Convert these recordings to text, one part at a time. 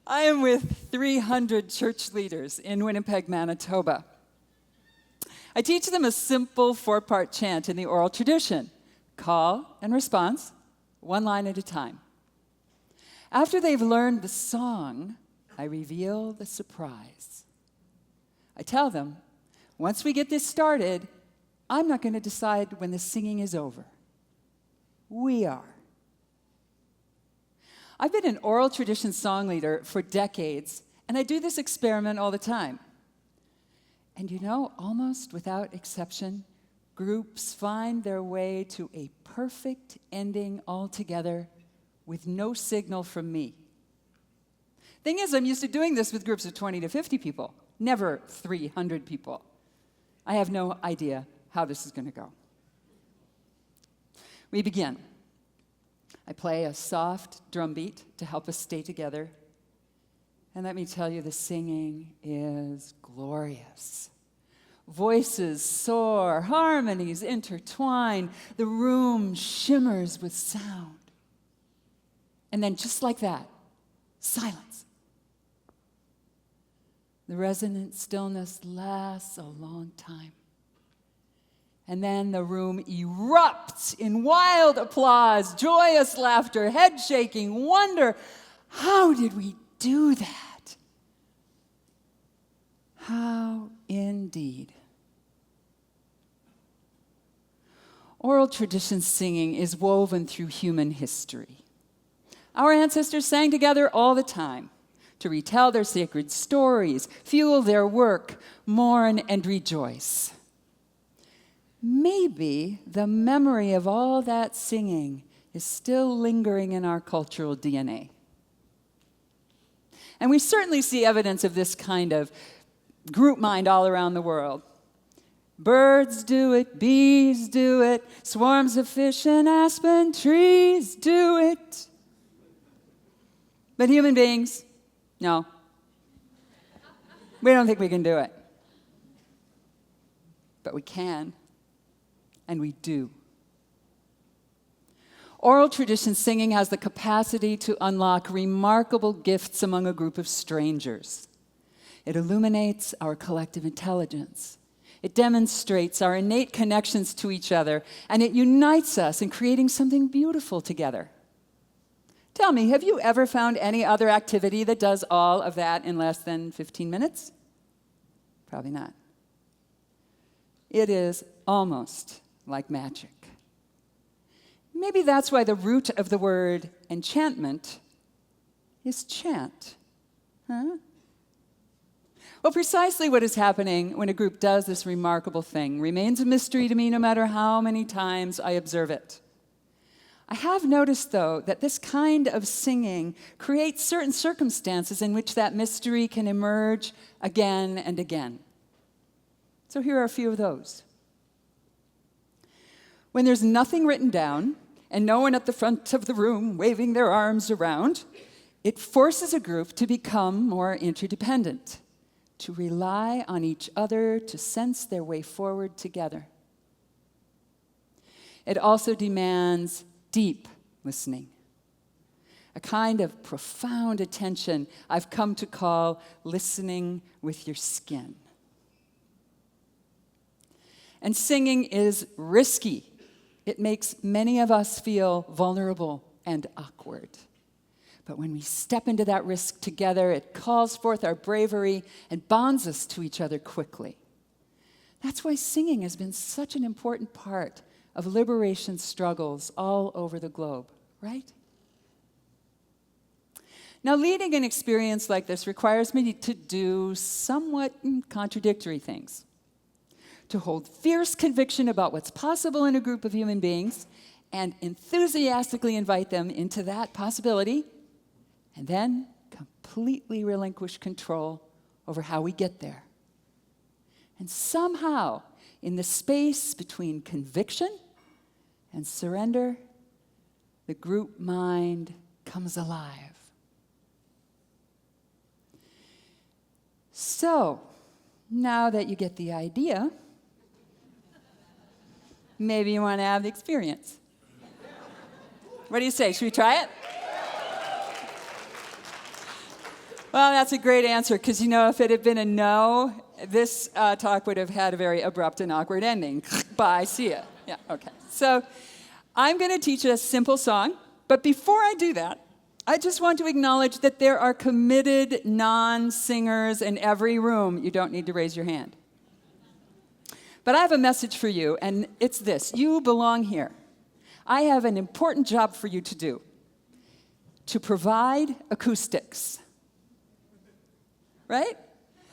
I am with 300 church leaders in Winnipeg, Manitoba. I teach them a simple 4-part chant in the oral tradition: call and response, one line at a time. After they've learned the song, I reveal the surprise. I tell them, once we get this started, I'm not going to decide when the singing is over. We are. I've been an oral tradition song leader for decades, and I do this experiment all the time. And you know, almost without exception, groups find their way to a perfect ending altogether with no signal from me. Thing is, I'm used to doing this with groups of 20 to 50 people, never 300 people. I have no idea how this is going to go. We begin. I play a soft drum beat to help us stay together. And let me tell you, the singing is glorious. Voices soar, harmonies intertwine, the room shimmers with sound. And then just like that, silence. The resonant stillness lasts a long time. And then the room erupts in wild applause, joyous laughter, head shaking, wonder. How did we do that? How indeed. Oral tradition singing is woven through human history. Our ancestors sang together all the time to retell their sacred stories, fuel their work, mourn and rejoice. Maybe the memory of all that singing is still lingering in our cultural DNA. And we certainly see evidence of this kind of group mind all around the world. Birds do it, bees do it, swarms of fish and aspen trees do it. But human beings, no. We don't think we can do it. But we can. And we do. Oral tradition singing has the capacity to unlock remarkable gifts among a group of strangers. It illuminates our collective intelligence. It demonstrates our innate connections to each other, and it unites us in creating something beautiful together. Tell me, have you ever found any other activity that does all of that in less than 15 minutes? Probably not. It is almost like magic. Maybe that's why the root of the word enchantment is chant. Huh? Well, precisely what is happening when a group does this remarkable thing remains a mystery to me no matter how many times I observe it. I have noticed, though, that this kind of singing creates certain circumstances in which that mystery can emerge again and again. So here are a few of those. When there's nothing written down and no one at the front of the room waving their arms around, it forces a group to become more interdependent, to rely on each other to sense their way forward together. It also demands deep listening, a kind of profound attention I've come to call listening with your skin. And singing is risky. It makes many of us feel vulnerable and awkward. But when we step into that risk together, it calls forth our bravery and bonds us to each other quickly. That's why singing has been such an important part of liberation struggles all over the globe, right? Now, leading an experience like this requires me to do somewhat contradictory things. To hold fierce conviction about what's possible in a group of human beings and enthusiastically invite them into that possibility, and then completely relinquish control over how we get there. And somehow, in the space between conviction and surrender, the group mind comes alive. So, now that you get the idea, maybe you want to have the experience. What do you say? Should we try it? Well, that's a great answer, because, if it had been a no, this talk would have had a very abrupt and awkward ending. Bye, see ya. Yeah, okay. So I'm going to teach a simple song, but before I do that, I just want to acknowledge that there are committed non-singers in every room. You don't need to raise your hand. But I have a message for you, and it's this. You belong here. I have an important job for you to do, to provide acoustics. Right?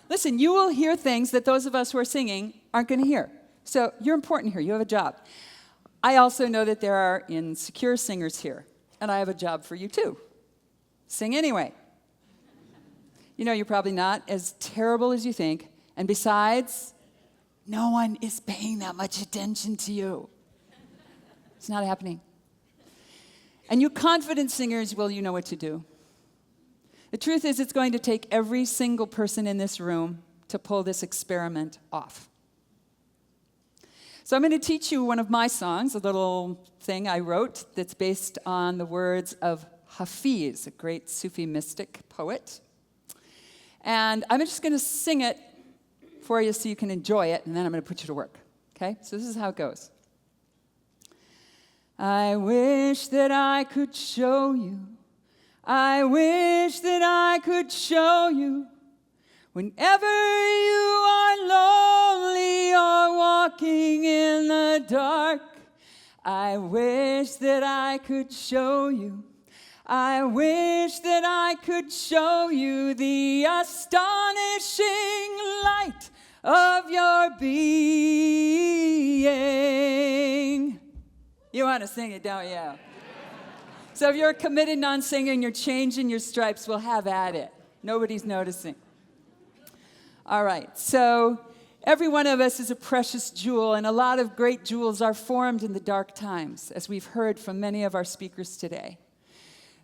Listen, you will hear things that those of us who are singing aren't going to hear. So you're important here. You have a job. I also know that there are insecure singers here, and I have a job for you too. Sing anyway. You're probably not as terrible as you think, and besides, no one is paying that much attention to you. It's not happening. And you confident singers, well, you know what to do. The truth is, it's going to take every single person in this room to pull this experiment off. So I'm going to teach you one of my songs, a little thing I wrote that's based on the words of Hafiz, a great Sufi mystic poet. And I'm just going to sing it for you so you can enjoy it, and then I'm going to put you to work. Okay? So this is how it goes. I wish that I could show you. I wish that I could show you. Whenever you are lonely or walking in the dark, I wish that I could show you. I wish that I could show you the astonishing light of your being. You want to sing it, don't you? So if you're a committed non-singer and you're changing your stripes, we'll have at it. Nobody's noticing. All right, so every one of us is a precious jewel, and a lot of great jewels are formed in the dark times, as we've heard from many of our speakers today.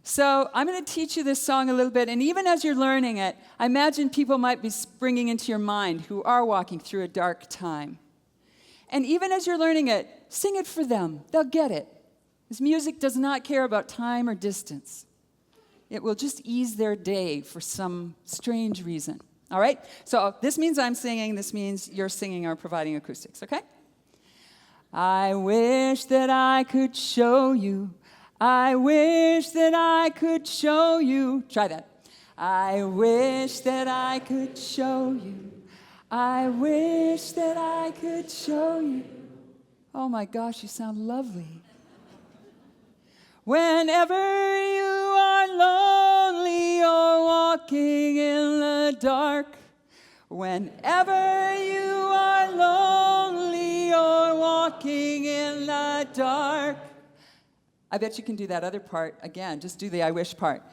So I'm going to teach you this song a little bit, and even as you're learning it, I imagine people might be springing into your mind who are walking through a dark time. And even as you're learning it, sing it for them. They'll get it. This music does not care about time or distance. It will just ease their day for some strange reason. All right? So this means I'm singing. This means you're singing or providing acoustics, okay? I wish that I could show you. I wish that I could show you. Try that. I wish that I could show you. I wish that I could show you. Oh my gosh, you sound lovely. Whenever you are lonely or walking in the dark, whenever you are lonely or walking in the dark, I bet you can do that other part again. Just do the I wish part.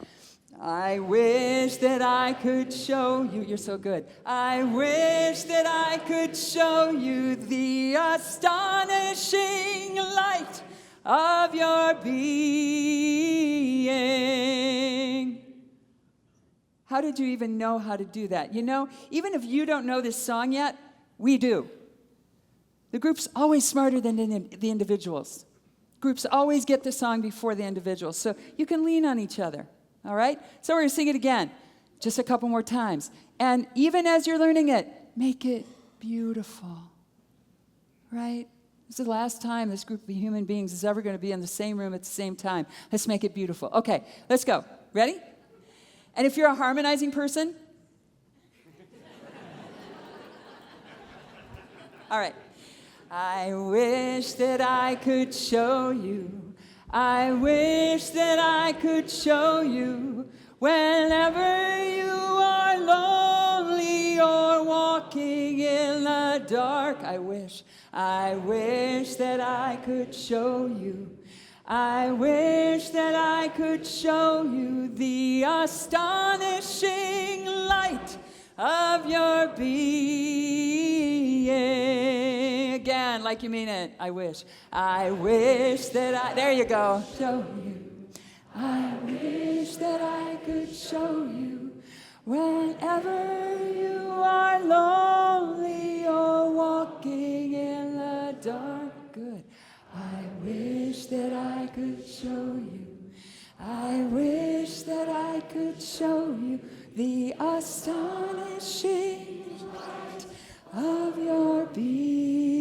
I wish that I could show you. You're so good. I wish that I could show you the astonishing light of your being. How did you even know how to do that? Even if you don't know this song yet, we do. The group's always smarter than the individuals. Groups always get the song before the individuals, so you can lean on each other, all right? So we're going to sing it again, just a couple more times. And even as you're learning it, make it beautiful, right? This is the last time this group of human beings is ever going to be in the same room at the same time. Let's make it beautiful. Okay, let's go. Ready? And if you're a harmonizing person, all right. I wish that I could show you. I wish that I could show you. Whenever you are lonely or walking in the dark, I wish that I could show you. I wish that I could show you the astonishing light of your being. Again, like you mean it. I wish that I, there you go. Show you. I wish that I could show you. Whenever you are lonely or walking in the dark. Good. I wish that I could show you. I wish that I could show you the astonishing light of your being.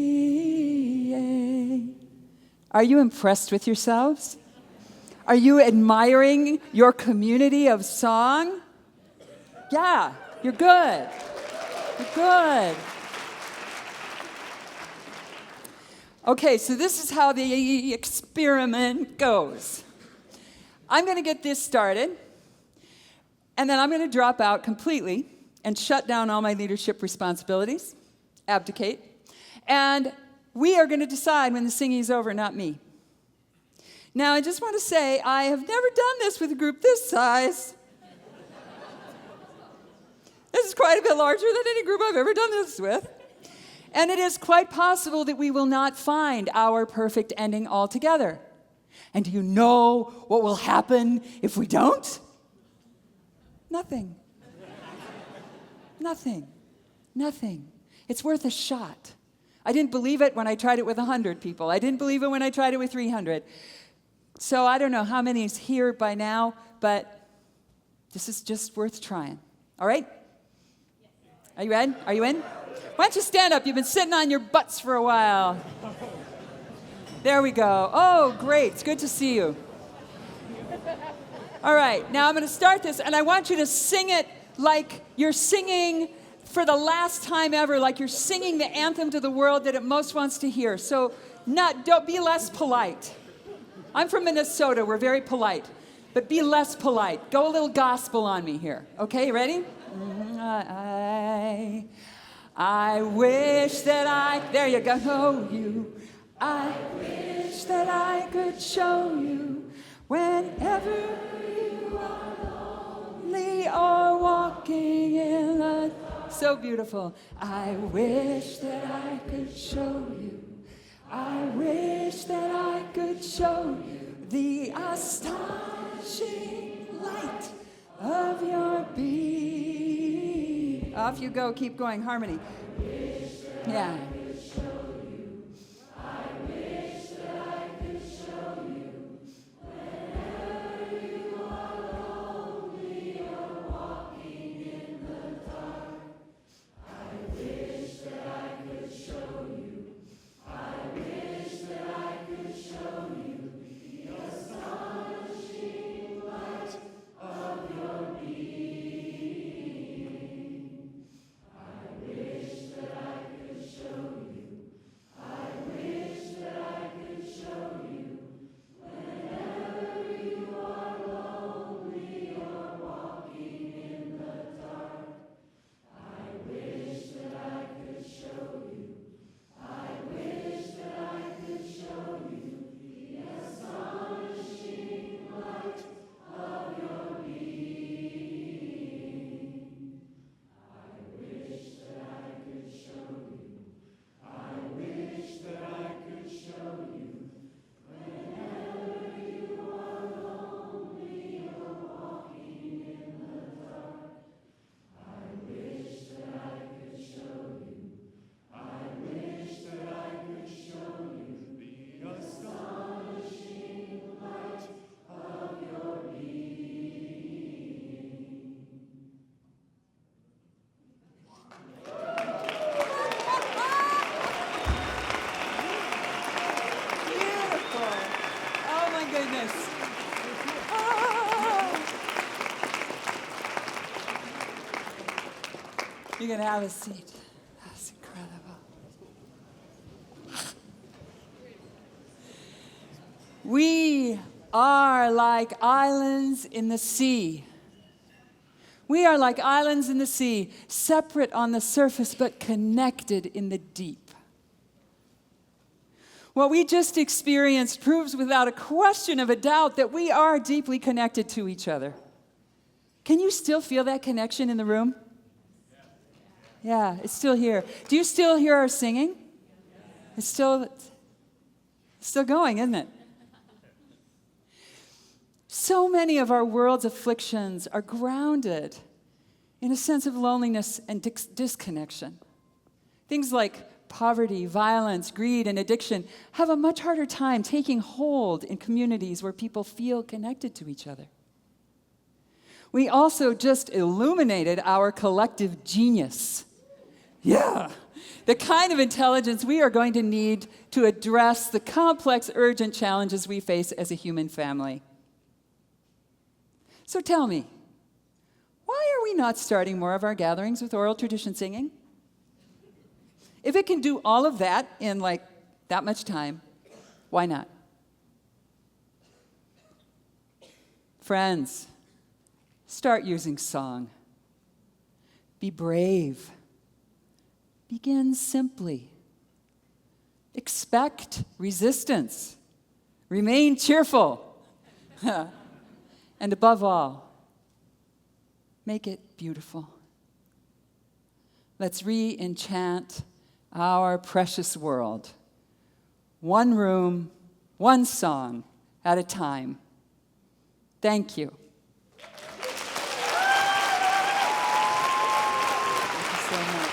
Are you impressed with yourselves? Are you admiring your community of song? Yeah, you're good. You're good. Okay, so this is how the experiment goes. I'm going to get this started, and then I'm going to drop out completely and shut down all my leadership responsibilities, abdicate, and we are going to decide when the singing is over, not me. Now, I just want to say, I have never done this with a group this size. This is quite a bit larger than any group I've ever done this with. And it is quite possible that we will not find our perfect ending altogether. And do you know what will happen if we don't? Nothing. Nothing. Nothing. It's worth a shot. I didn't believe it when I tried it with 100 people. I didn't believe it when I tried it with 300. So I don't know how many is here by now, but this is just worth trying. All right? Are you in? Are you in? Why don't you stand up? You've been sitting on your butts for a while. There we go. Oh, great. It's good to see you. All right. Now I'm going to start this, and I want you to sing it like you're singing for the last time ever, like you're singing the anthem to the world that it most wants to hear. So don't be less polite. I'm from Minnesota. We're very polite. But be less polite. Go a little gospel on me here. Okay, you ready? I wish that there you go, know you. I wish that I could show you whenever you are lonely or walking in the... So beautiful. I wish that I could show you. I wish that I could show you the astonishing light of your being. Off you go. Keep going. Harmony. Yeah. You can have a seat. That's incredible. We are like islands in the sea. We are like islands in the sea, separate on the surface but connected in the deep. What we just experienced proves without a question of a doubt that we are deeply connected to each other. Can you still feel that connection in the room? Yeah, it's still here. Do you still hear our singing? It's still going, isn't it? So many of our world's afflictions are grounded in a sense of loneliness and disconnection. Things like poverty, violence, greed, and addiction have a much harder time taking hold in communities where people feel connected to each other. We also just illuminated our collective genius. Yeah, the kind of intelligence we are going to need to address the complex, urgent challenges we face as a human family. So tell me, why are we not starting more of our gatherings with oral tradition singing? If it can do all of that in like that much time, why not? Friends, start using song. Be brave. Begin simply. Expect resistance. Remain cheerful. And above all, make it beautiful. Let's re-enchant our precious world. One room, one song at a time. Thank you. Thank you so much.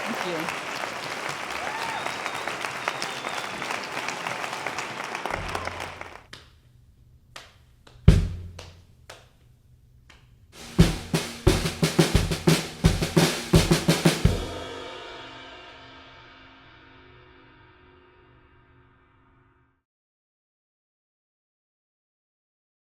Thank you.